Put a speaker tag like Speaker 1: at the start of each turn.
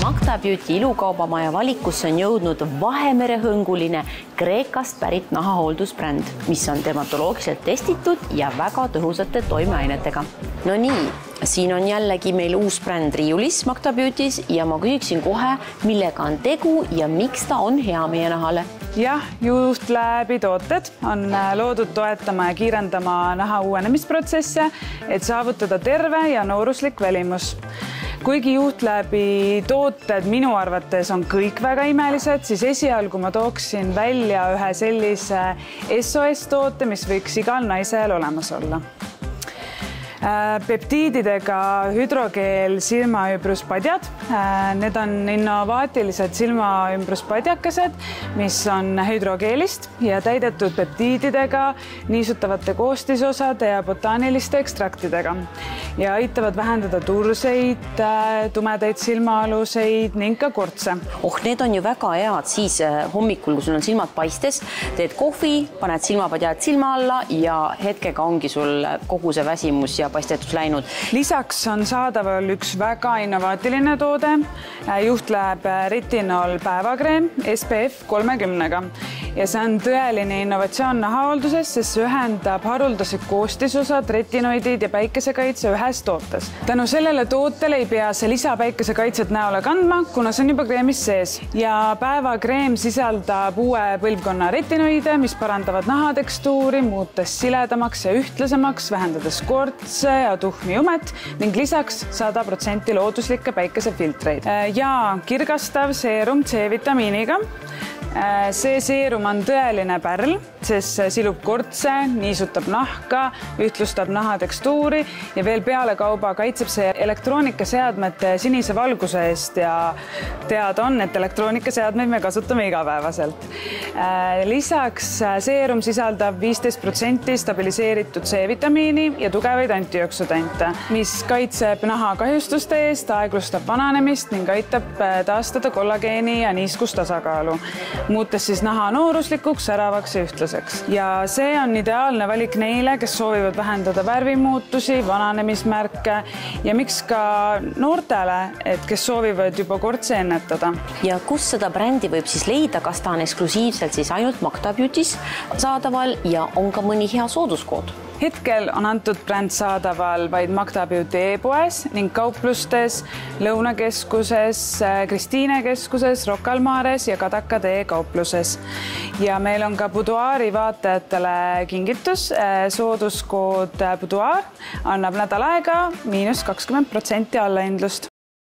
Speaker 1: Magda Beauty ilukaubamaja valikusse on jõudnud Vahemerehõnguline Kreekast pärit nahahooldusbränd, mis on dermatoloogiliselt testitud ja väga tõhusate toimeainetega. No nii, siin on jällegi meil uus bränd riiulis Magda Beautys ja ma küsiksin kohe, millega on tegu ja miks ta on hea meie nahale.
Speaker 2: Jah, juhtläbi tooted on loodud toetama ja kiirendama naha uuenemisprotsesse, et saavutada terve ja nooruslik välimus. Kuigi juhtläbi tooted minu arvates on kõik väga imelised, siis esialgu ma tooksin välja ühe sellise SOS-toote, mis võiks igal naisel olemas olla. Peptiididega hüdrogeel silmaümbruspadjad. Need on innovaatilised silmaümbruspadjakesed, mis on hüdrogeelist ja täidetud peptiididega, niisutavate koostisosade ja botaaniliste ekstraktidega ja aitavad vähendada turseid, tumedaid silmaaluseid ning ka kortse.
Speaker 1: Need on ju väga head siis hommikul, kui sul on silmad paistes, teed kohvi, paned silmapadjad silma alla ja hetkega ongi sul kogu see väsimus ja paistetus läinud.
Speaker 2: Lisaks on saadaval üks väga innovaatiline toode, juhtläeb retinol päevakreem SPF 30-ga ja see on tõeline innovatsioon nahahoolduses, sest see ühendab haruldased koostisosad, retinoidid ja päikesekaitse ühes tootes. Tänu sellele tootele ei pea see lisapäikesekaitset näole kandma, kuna see on juba kreemis sees. Ja päevakreem sisaldab uue põlvkonna retinoide, mis parandavad nahatekstuuri, muutes siledamaks ja ühtlasemaks, vähendades kortse ja tuhmi jumet ning lisaks 100% looduslikke päikesefiltreid. Ja kirgastav seerum C-vitamiiniga. See seerum on tõeline pärl, sest see silub kortse, niisutab nahka, ühtlustab naha tekstuuri ja veel pealekauba kaitseb see elektroonikaseadmete sinise valguse eest ja teada on, et elektroonikaseadmeid me kasutame igapäevaselt. Lisaks seerum sisaldab 15% stabiliseeritud C-vitamiini ja tugevaid antioksüdante, mis kaitseb naha kahjustuste eest, aeglustab vananemist ning aitab taastada kollageeni ja niiskustasakaalu, muutes siis naha nooruslikuks, säravaks ja ühtlaseks. Ja see on ideaalne valik neile, kes soovivad vähendada värvimuutusi, vananemismärke ja miks ka noortele, kes soovivad juba kortse ennetada.
Speaker 1: Ja kus seda brändi võib siis leida, kas ta on eksklusiivselt siis ainult Magda Beautys saadaval ja on ka mõni hea sooduskood?
Speaker 2: Hetkel on antud bränd saadaval vaid Magda Beauty e-poes ning kauplustes, Lõunakeskuses, Kristiine keskuses, Rocca al Mares ja Kadaka tee kaupluses. Ja meil on ka Boudoiri vaatajatele kingitus. Sooduskood Boudoir annab nädal aega -20% allahindlust.